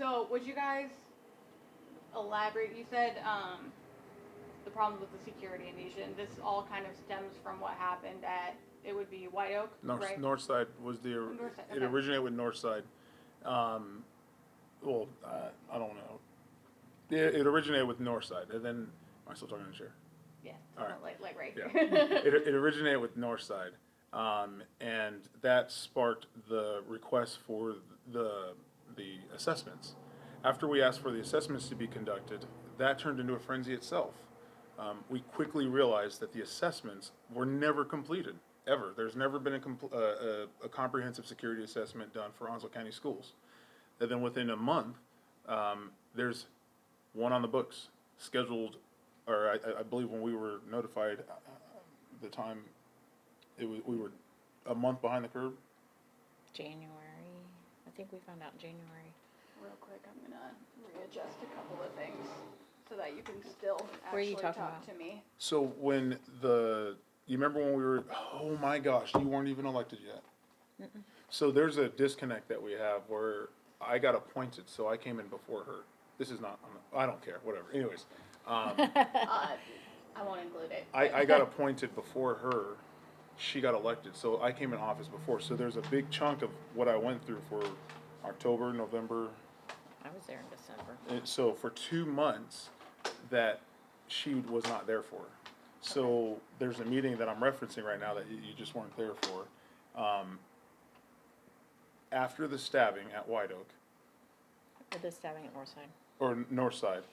So, would you guys elaborate? You said the problems with the security invasion. This all kind of stems from what happened at, it would be White Oak, right? Northside was Northside, it okay. originated with Northside. Um, well, I don't know. It originated with Northside, and then, am I still talking in the chair? Yeah, All right. like right Yeah. here. It originated with Northside, and that sparked the request for the assessments. After we asked for the assessments to be conducted, that turned into a frenzy itself. We quickly realized that the assessments were never completed, ever. There's never been a comprehensive security assessment done for Onslow County schools. And then within a month, there's one on the books scheduled, or I believe when we were notified, the time we were a month behind the curve. January. I think we found out January. Real quick, I'm gonna readjust a couple of things so that you can still Where are you actually talking talk about? to me. So when you remember when we were, oh my gosh, you weren't even elected yet. Mm-mm. So there's a disconnect that we have where I got appointed, so I came in before her. This is not, I don't care, whatever. Anyways, I won't include it. I got appointed before her. She got elected, so I came in office before. So there's a big chunk of what I went through for October, November. I was there in December. And so for 2 months that she was not there for. So there's a meeting that I'm referencing right now that you just weren't there for. After the stabbing at White Oak, Or the stabbing at Northside. or Northside,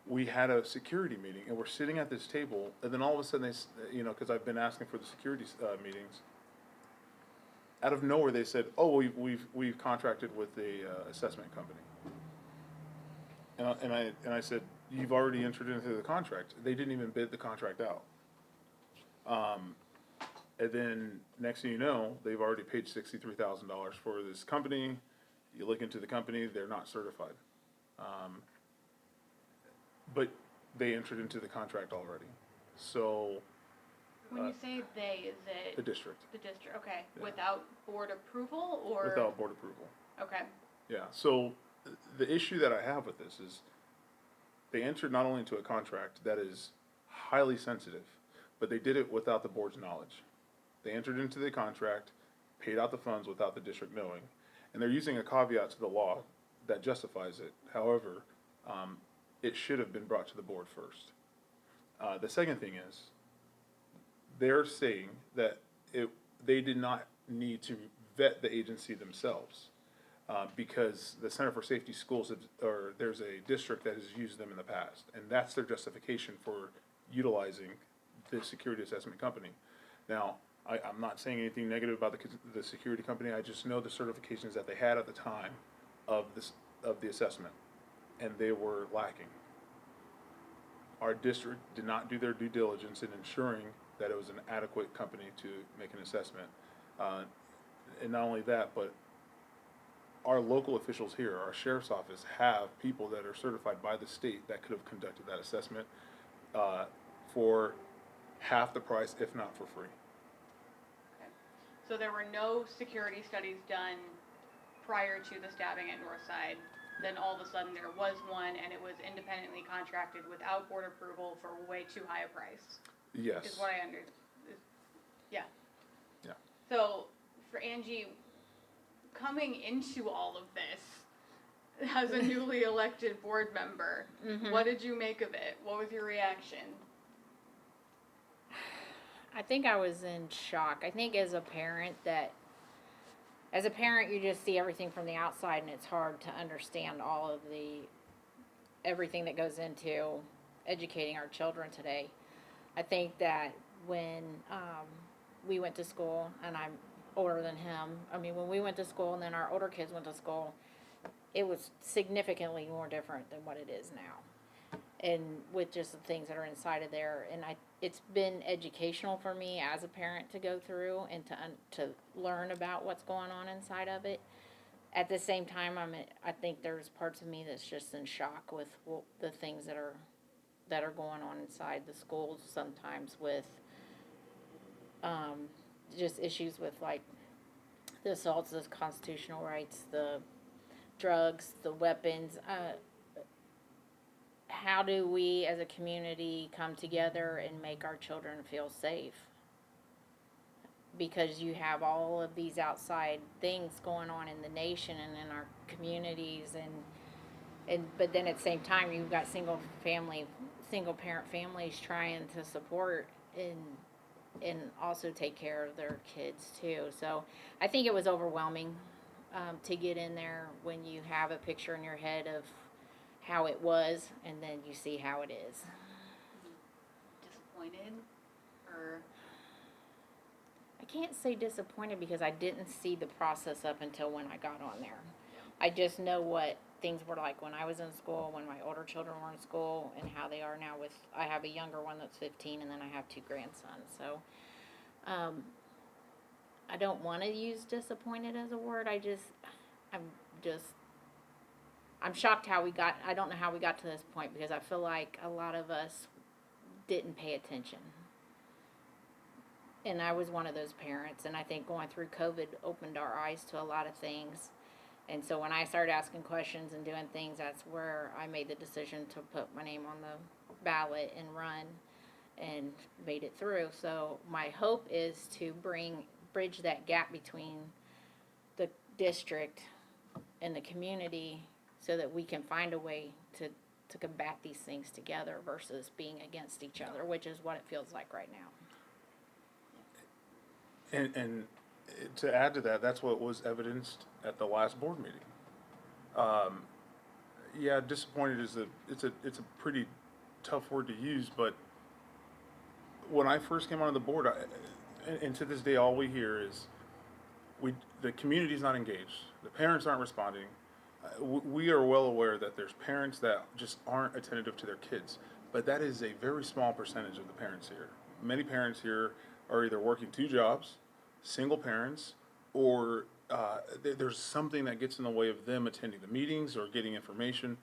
we had a security meeting, and we're sitting at this table, and then all of a sudden because I've been asking for the security meetings. Out of nowhere, they said, "Oh, we've contracted with a assessment company." And I said, "You've already entered into the contract." They didn't even bid the contract out. And then next thing you know, they've already paid $63,000 for this company. You look into the company; they're not certified. But they entered into the contract already. So When you say they, is it the district, the district? Okay, Yeah. without board approval or? without board approval. Okay. Yeah, so the issue that I have with this is they entered not only into a contract that is highly sensitive, but they did it without the board's knowledge. They entered into the contract, paid out the funds without the district knowing, and they're using a caveat to the law that justifies it. However, it should have been brought to the board first. The second thing is, they're saying that they did not need to vet the agency themselves. Because the Center for Safety Schools, there's a district that has used them in the past, and that's their justification for utilizing the security assessment company. Now, I'm not saying anything negative about the security company. I just know the certifications that they had at the time of the assessment, and they were lacking. Our district did not do their due diligence in ensuring that it was an adequate company to make an assessment, and not only that, but our local officials here, our sheriff's office, have people that are certified by the state that could have conducted that assessment for half the price, if not for free. Okay. So there were no security studies done prior to the stabbing at Northside. Then all of a sudden there was one, and it was independently contracted without board approval for way too high a price. Yes. Is what I yeah. Yeah. So for Angie, coming into all of this as a newly elected board member, what did you make of it? What was your reaction? I think I was in shock. I think as a parent, you just see everything from the outside, and it's hard to understand all of everything that goes into educating our children today. I think that when we went to school, and I'm older than him, when we went to school and then our older kids went to school, it was significantly more different than what it is now. And with just the things that are inside of there, and it's been educational for me as a parent to go through and to learn about what's going on inside of it. At the same time, I think there's parts of me that's just in shock with the things that are going on inside the schools sometimes with just issues with like the assaults of constitutional rights, the drugs, the weapons. How do we as a community come together and make our children feel safe? Because you have all of these outside things going on in the nation and in our communities, and but then at the same time you've got single parent families trying to support and also take care of their kids too. So I think it was overwhelming to get in there when you have a picture in your head of how it was and then you see how it is. Disappointed, or I can't say disappointed because I didn't see the process up until when I got on there. I just know what things were like when I was in school, when my older children were in school, and how they are now with, I have a younger one that's 15 and then I have 2 grandsons. So I don't want to use disappointed as a word. I'm shocked I don't know how we got to this point, because I feel like a lot of us didn't pay attention. And I was one of those parents, and I think going through COVID opened our eyes to a lot of things. And so when I started asking questions and doing things, that's where I made the decision to put my name on the ballot and run, and made it through. So my hope is to bridge that gap between the district and the community so that we can find a way to combat these things together versus being against each other, which is what it feels like right now. And to add to that, that's what was evidenced at the last board meeting. Yeah, disappointed it's a pretty tough word to use, but when I first came onto the board, and to this day, all we hear is the community's not engaged, the parents aren't responding. We are well aware that there's parents that just aren't attentive to their kids, but that is a very small percentage of the parents here. Many parents here are either working 2 jobs, single parents, or there's something that gets in the way of them attending the meetings or getting information.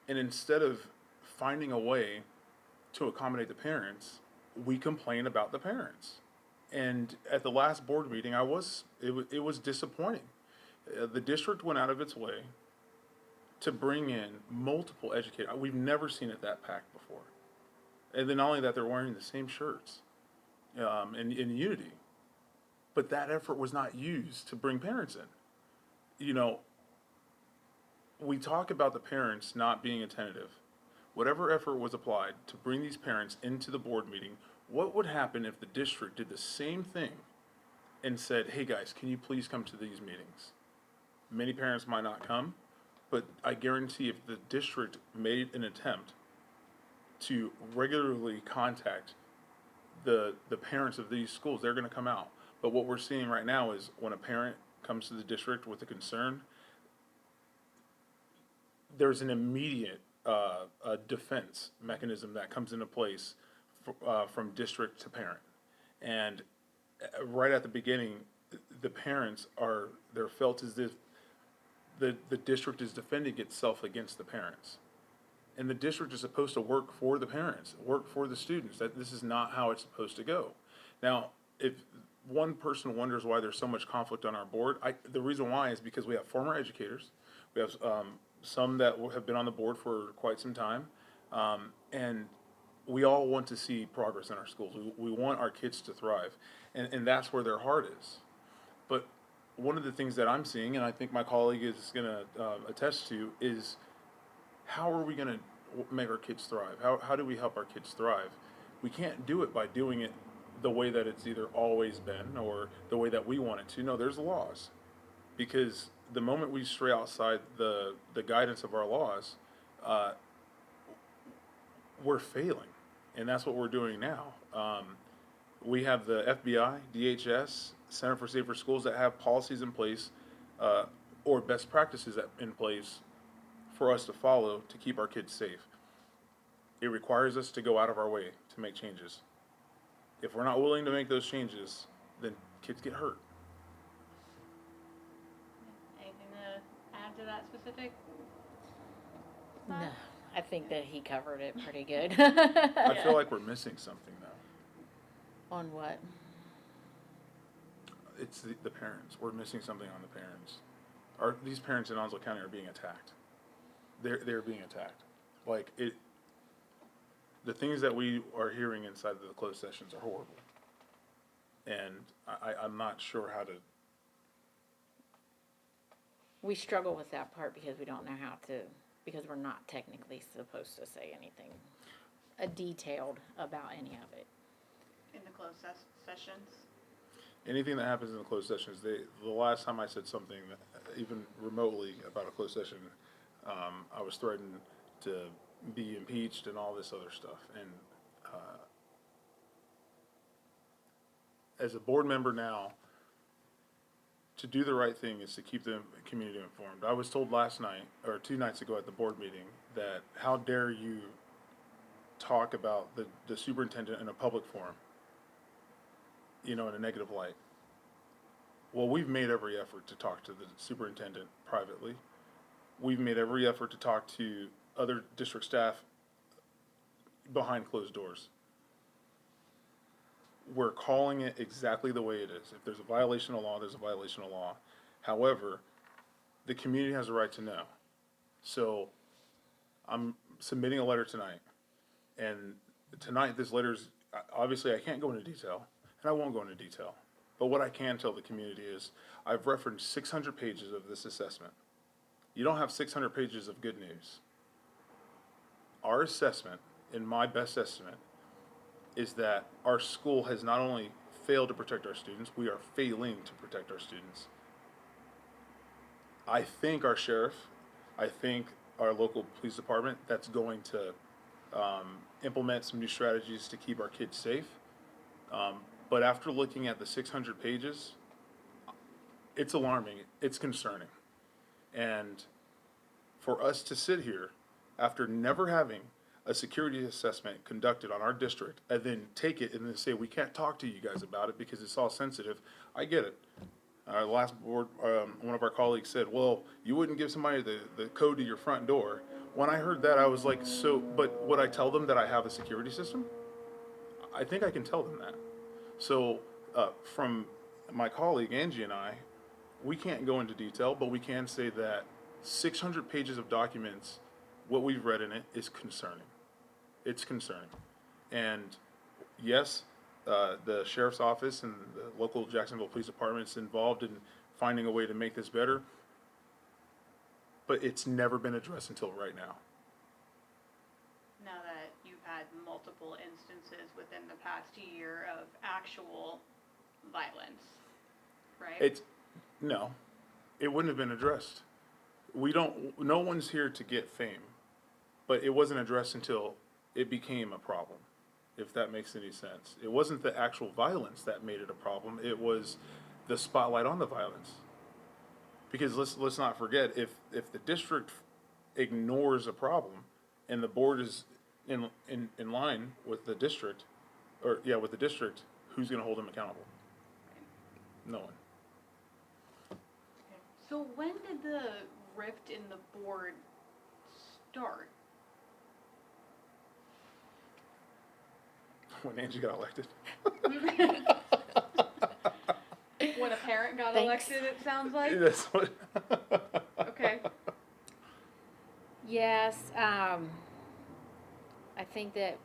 And instead of finding a way to accommodate the parents, we complain about the parents. And at the last board meeting, it was disappointing. The district went out of its way to bring in multiple educators. We've never seen it that packed before. And then not only that, they're wearing the same shirts in unity. But that effort was not used to bring parents in. You know, we talk about the parents not being attentive. Whatever effort was applied to bring these parents into the board meeting, what would happen if the district did the same thing and said, hey guys, can you please come to these meetings? Many parents might not come, but I guarantee if the district made an attempt to regularly contact the parents of these schools, they're going to come out. But what we're seeing right now is when a parent comes to the district with a concern, there's an immediate defense mechanism that comes into place from district to parent. And right at the beginning, the parents they're felt as if the district is defending itself against the parents. And the district is supposed to work for the parents, work for the students. That this is not how it's supposed to go. Now, if one person wonders why there's so much conflict on our board, the reason why is because we have former educators. We have some that have been on the board for quite some time. And we all want to see progress in our schools. We want our kids to thrive. And that's where their heart is. But one of the things that I'm seeing, and I think my colleague is going to attest to, is how are we going to make our kids thrive? How do we help our kids thrive? We can't do it by doing it the way that it's either always been or the way that we want it to. No, there's laws. Because the moment we stray outside the guidance of our laws, we're failing. And that's what we're doing now. We have the FBI, DHS, Center for Safer Schools that have policies in place or best practices in place for us to follow to keep our kids safe. It requires us to go out of our way to make changes. If we're not willing to make those changes, then kids get hurt. anything to add to that specific? No, I think that he covered it pretty good. I feel like we're missing something though. On what? It's the parents. We're missing something on the parents. these parents in Onslow County are being attacked. They're being attacked. Like the things that we are hearing inside the closed sessions are horrible. And I'm not sure how to. We struggle with that part because we don't know how to, because we're not technically supposed to say anything detailed about any of it. In the closed sessions? Anything that happens in the closed sessions, the last time I said something, even remotely about a closed session, I was threatened to be impeached and all this other stuff. And as a board member now, to do the right thing is to keep the community informed. I was told last night, or 2 nights ago at the board meeting, that how dare you talk about the superintendent in a public forum, in a negative light. Well, we've made every effort to talk to the superintendent privately. We've made every effort to talk to other district staff behind closed doors. We're calling it exactly the way it is. If there's a violation of law, there's a violation of law. However, the community has a right to know. So I'm submitting a letter tonight. And tonight, this letter's, obviously I can't go into detail, and I won't go into detail. But what I can tell the community is, I've referenced 600 pages of this assessment. You don't have 600 pages of good news. Our assessment, in my best estimate, is that our school has not only failed to protect our students, we are failing to protect our students. I think our sheriff, I think our local police department, that's going to implement some new strategies to keep our kids safe. But after looking at the 600 pages, it's alarming, it's concerning. And for us to sit here after never having a security assessment conducted on our district and then take it and then say, we can't talk to you guys about it because it's all sensitive, I get it. Last board, one of our colleagues said, well, you wouldn't give somebody the code to your front door. When I heard that, I was like, so, but would I tell them that I have a security system? I think I can tell them that. So from my colleague Angie and I, we can't go into detail, but we can say that 600 pages of documents, what we've read in it is concerning. It's concerning. And yes, the sheriff's office and the local Jacksonville Police Department is involved in finding a way to make this better, but it's never been addressed until right now. Now that you've had multiple instances within the past year of actual violence, right? No, it wouldn't have been addressed. No one's here to get fame, but it wasn't addressed until it became a problem, if that makes any sense. It wasn't the actual violence that made it a problem, it was the spotlight on the violence. Because let's not forget, if the district ignores a problem and the board is in line with the district, with the district, who's gonna hold them accountable? No one. So when did the rift in the board start? When Angie got elected. When a parent got Thanks. elected, it sounds like? That's what. Okay. Yes, I think that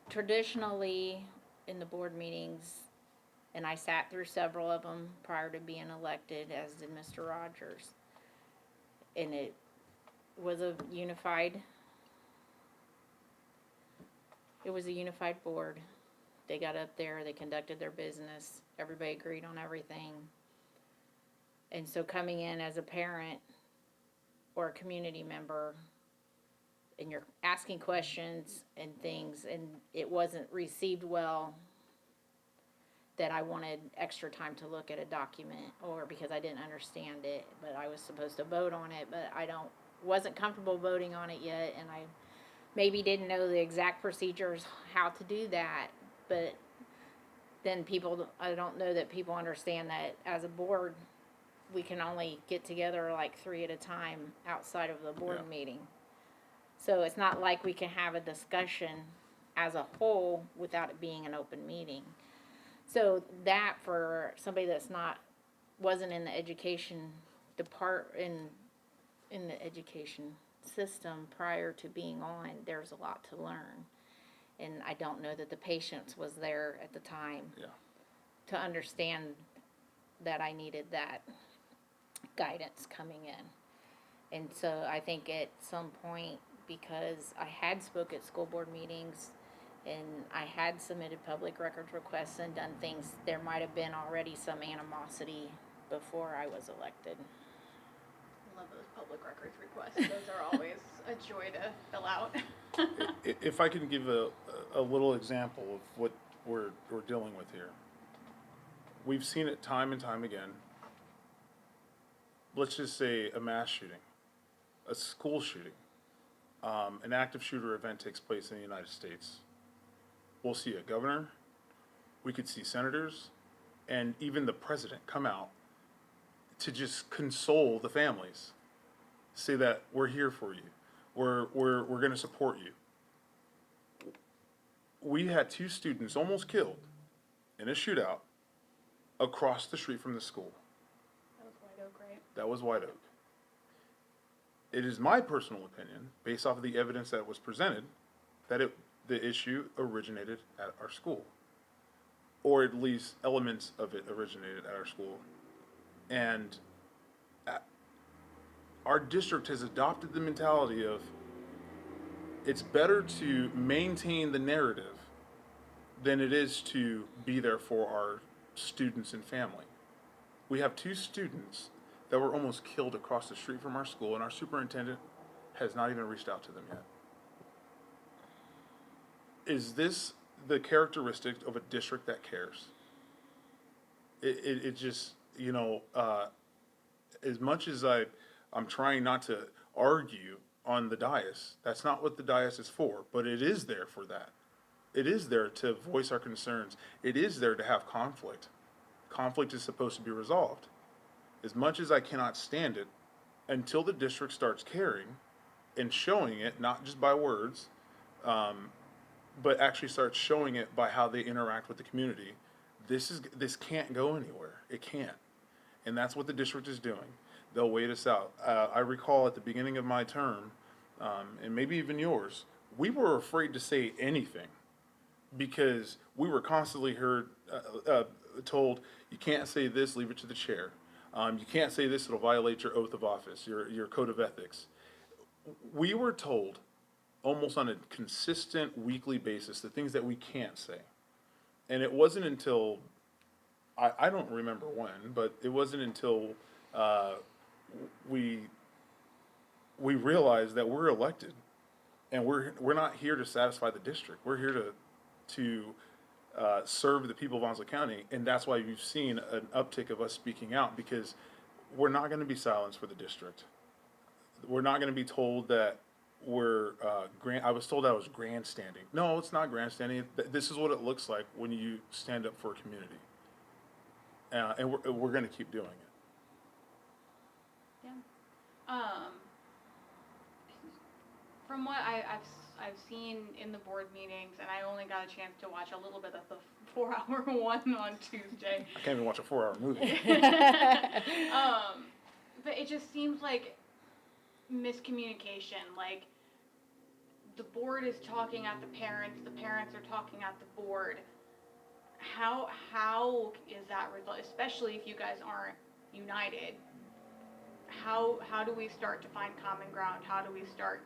traditionally in the board meetings, and I sat through several of them prior to being elected, as did Mr. Rogers, and it was a unified board. They got up there, they conducted their business, everybody agreed on everything. And so coming in as a parent or a community member, and you're asking questions and things, and it wasn't received well, that I wanted extra time to look at a document, or because I didn't understand it, but I was supposed to vote on it, but wasn't comfortable voting on it yet, and I maybe didn't know the exact procedures, how to do that, but then I don't know that people understand that as a board, we can only get together like 3 at a time outside of the board meeting. So it's not like we can have a discussion as a whole without it being an open meeting. So that, for somebody that's not wasn't in the education in the education system prior to being on, there's a lot to learn. And I don't know that the patience was there at the time Yeah. to understand that I needed that guidance coming in. And so I think at some point, because I had spoke at school board meetings and I had submitted public records requests and done things, there might have been already some animosity before I was elected. Love those public records requests. Those are always a joy to fill out. If I can give a little example of what we're dealing with here. We've seen it time and time again. Let's just say a mass shooting, a school shooting, an active shooter event takes place in the United States. We'll see a governor, we could see senators, and even the president come out to just console the families, say that we're here for you, we're going to support you. We had 2 students almost killed in a shootout across the street from the school. That was White Oak, right? That was White Oak. It is my personal opinion, based off of the evidence that was presented, that the issue originated at our school, or at least elements of it originated at our school. And our district has adopted the mentality of it's better to maintain the narrative than it is to be there for our students and family. We have 2 students that were almost killed across the street from our school, and our superintendent has not even reached out to them yet. Is this the characteristic of a district that cares? It just, as much as I'm trying not to argue on the dais, that's not what the dais is for, but it is there for that. It is there to voice our concerns. It is there to have conflict. Conflict is supposed to be resolved. As much as I cannot stand it, until the district starts caring and showing it, not just by words, but actually starts showing it by how they interact with the community, this can't go anywhere. It can't. And that's what the district is doing. They'll wait us out. I recall at the beginning of my term, and maybe even yours, we were afraid to say anything because we were constantly told, you can't say this, leave it to the chair. You can't say this, it'll violate your oath of office, your code of ethics. We were told almost on a consistent weekly basis the things that we can't say. And it wasn't until, I don't remember when, but it wasn't until we realized that we're elected and we're not here to satisfy the district. We're here to serve the people of Onslow County, and that's why you've seen an uptick of us speaking out, because we're not going to be silenced for the district. We're not going to be told that I was told I was grandstanding. No, it's not grandstanding. This is what it looks like when you stand up for a community, and we're going to keep doing it. Yeah. From what I've seen in the board meetings, and I only got a chance to watch a little bit of the 4-hour one on Tuesday. I can't even watch a 4-hour movie. But it just seems like miscommunication. Like, the board is talking at the parents are talking at the board. How is that result? Especially if you guys aren't united. How do we start to find common ground? How do we start,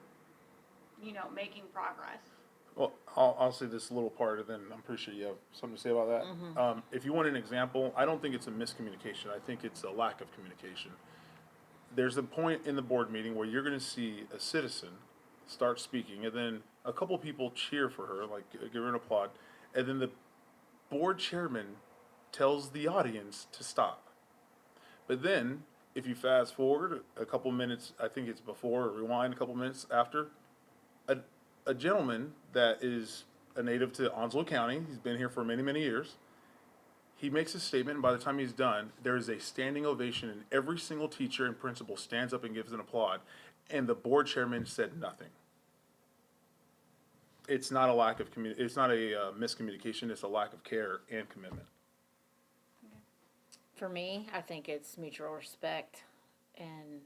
making progress? Well, I'll say this little part, and then I'm pretty sure you have something to say about that. Mm-hmm. If you want an example, I don't think it's a miscommunication. I think it's a lack of communication. There's a point in the board meeting where you're going to see a citizen start speaking, and then a couple people cheer for her, like give her an applaud, and then the board chairman tells the audience to stop. But then, if you fast forward a couple minutes, I think it's before, or rewind a couple minutes after, a gentleman that is a native to Onslow County, he's been here for many, many years, he makes a statement, and by the time he's done, there is a standing ovation, and every single teacher and principal stands up and gives an applaud, and the board chairman said nothing. It's not a lack of it's not a miscommunication, it's a lack of care and commitment. For me, I think it's mutual respect and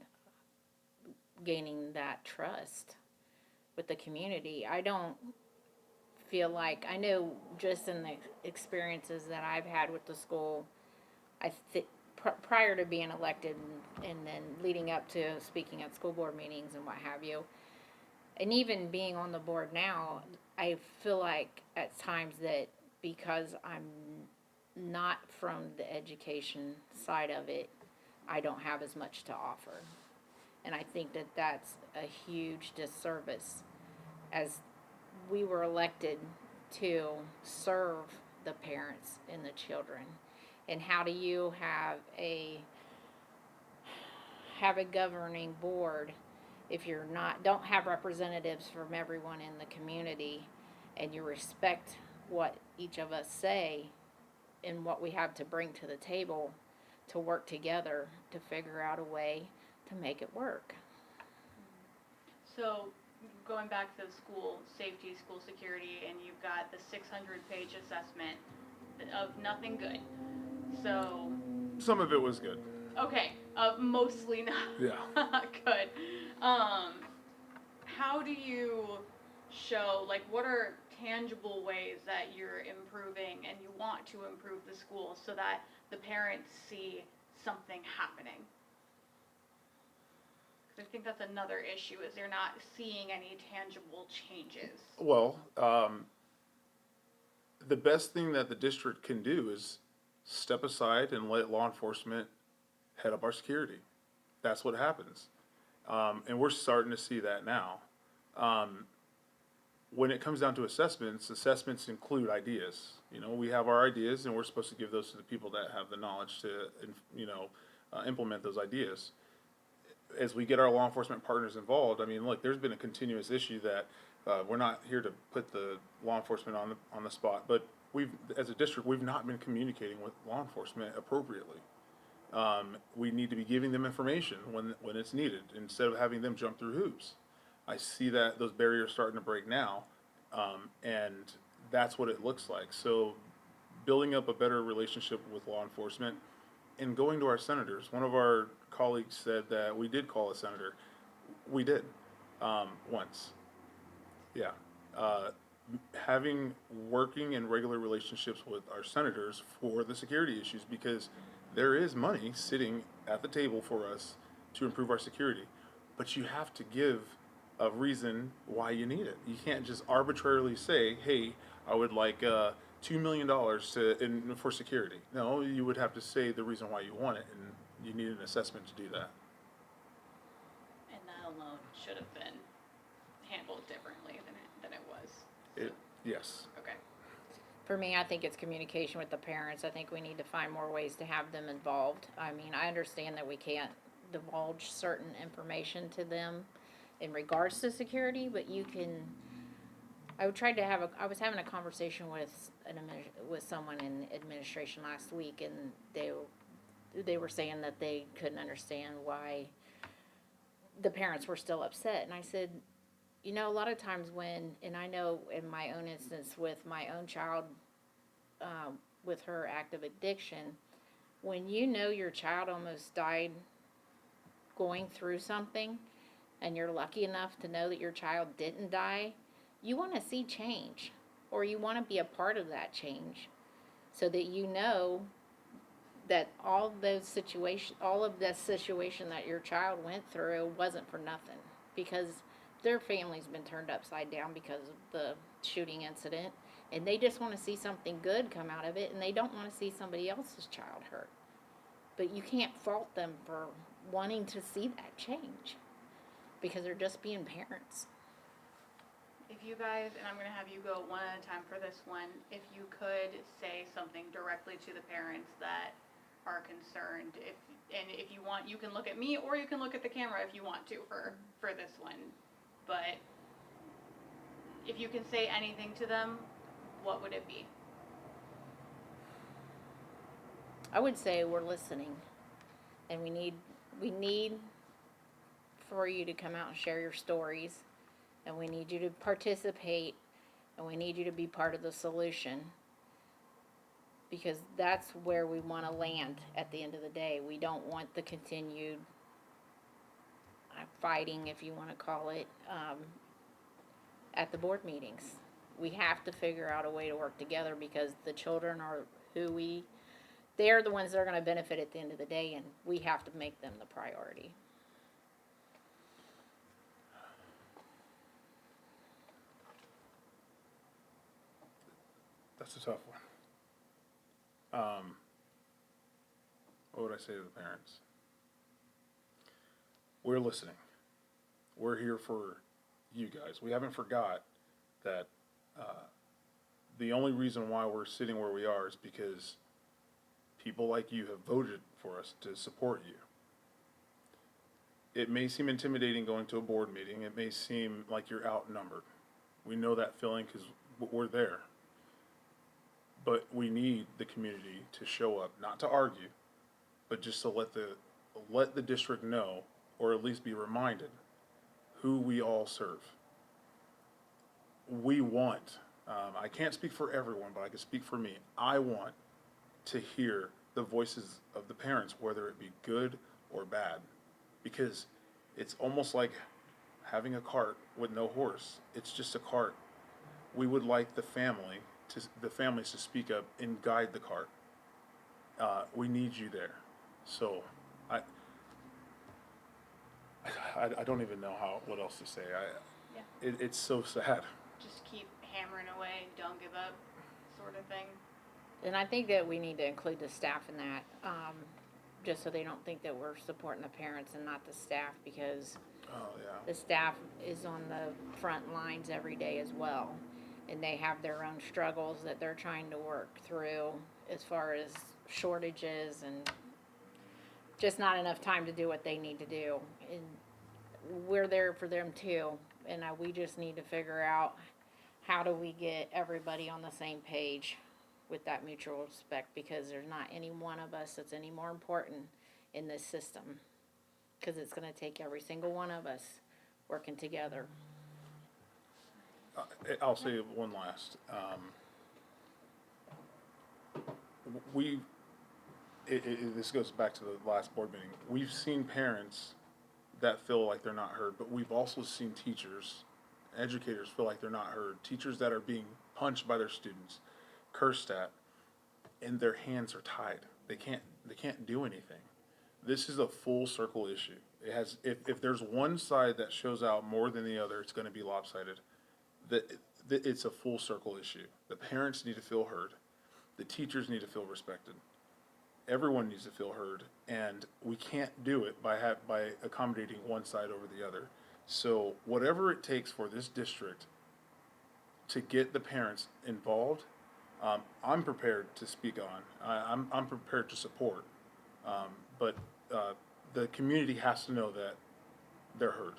gaining that trust with the community. I don't feel like, I know just in the experiences that I've had with the school, I think prior to being elected and then leading up to speaking at school board meetings and what have you, and even being on the board now, I feel like at times that because I'm not from the education side of it, I don't have as much to offer. And I think that that's a huge disservice, as we were elected to serve the parents and the children. And how do you have a governing board if you're not, don't have representatives from everyone in the community, and you respect what each of us say and what we have to bring to the table to work together to figure out a way to make it work? So, going back to school safety, school security, and you've got the 600-page assessment of nothing good. So, Some of it was good. okay, mostly not Yeah. good. How do you show, like, what are tangible ways that you're improving and you want to improve the school so that the parents see something happening? Because I think that's another issue, is they're not seeing any tangible changes. Well, the best thing that the district can do is step aside and let law enforcement head up our security. That's what happens. And we're starting to see that now. When it comes down to assessments, assessments include ideas. You know, we have our ideas and we're supposed to give those to the people that have the knowledge to, implement those ideas. As we get our law enforcement partners involved, I mean, look, there's been a continuous issue that we're not here to put the law enforcement on the spot, but as a district, we've not been communicating with law enforcement appropriately. We need to be giving them information when it's needed instead of having them jump through hoops. I see that those barriers starting to break now, and that's what it looks like. So, building up a better relationship with law enforcement and going to our senators. One of our colleagues said that we did call a senator. We did, once. Yeah. Having working and regular relationships with our senators for the security issues, because there is money sitting at the table for us to improve our security, but you have to give a reason why you need it. You can't just arbitrarily say, "Hey, I would like $2 million for security." No, you would have to say the reason why you want it, and you need an assessment to do that. And that alone should have been handled differently than it was. Yes. Okay. For me, I think it's communication with the parents. I think we need to find more ways to have them involved. I mean, I understand that we can't divulge certain information to them in regards to security, but you can. I was having a conversation with someone in administration last week, and they were saying that they couldn't understand why the parents were still upset. And I said, you know, a lot of times and I know in my own instance with my own child, with her active addiction, when you know your child almost died going through something, and you're lucky enough to know that your child didn't die, you want to see change, or you want to be a part of that change, so that you know that all of the situation that your child went through wasn't for nothing, because their family's been turned upside down because of the shooting incident, and they just want to see something good come out of it, and they don't want to see somebody else's child hurt. But you can't fault them for wanting to see that change, because they're just being parents. If you guys, and I'm going to have you go one at a time for this one, if you could say something directly to the parents that are concerned, if you want, you can look at me or you can look at the camera if you want to for this one. But if you can say anything to them, what would it be? I would say we're listening, and we need for you to come out and share your stories, and we need you to participate, and we need you to be part of the solution. because that's where we want to land at the end of the day. We don't want the continued fighting, if you want to call it, at the board meetings. We have to figure out a way to work together because the children are they're the ones that are going to benefit at the end of the day, and we have to make them the priority. That's a tough one. What would I say to the parents? We're listening. We're here for you guys. We haven't forgot that the only reason why we're sitting where we are is because people like you have voted for us to support you. It may seem intimidating going to a board meeting. It may seem like you're outnumbered. We know that feeling because we're there. But we need the community to show up, not to argue, but just to let the district know, or at least be reminded, who we all serve. We want, I can't speak for everyone, but I can speak for me. I want to hear the voices of the parents, whether it be good or bad, because it's almost like having a cart with no horse. It's just a cart. We would like the families to speak up and guide the cart. We need you there. So I don't even know what else to say. It's so sad. Just keep hammering away, don't give up, sort of thing. And I think that we need to include the staff in that, just so they don't think that we're supporting the parents and not the staff, because the staff is on the front lines every day as well. And they have their own struggles that they're trying to work through as far as shortages and just not enough time to do what they need to do. And we're there for them too. And we just need to figure out how do we get everybody on the same page with that mutual respect, because there's not any one of us that's any more important in this system, because it's going to take every single one of us working together. I'll say one last. This goes back to the last board meeting. We've seen parents that feel like they're not heard, but we've also seen teachers, educators feel like they're not heard. Teachers that are being punched by their students, cursed at, and their hands are tied. They can't do anything. This is a full circle issue. It has, if there's one side that shows out more than the other, it's going to be lopsided. It's a full circle issue. The parents need to feel heard. The teachers need to feel respected. Everyone needs to feel heard, and we can't do it by accommodating one side over the other. So whatever it takes for this district to get the parents involved, I'm prepared to speak on. I'm prepared to support, but the community has to know that they're heard.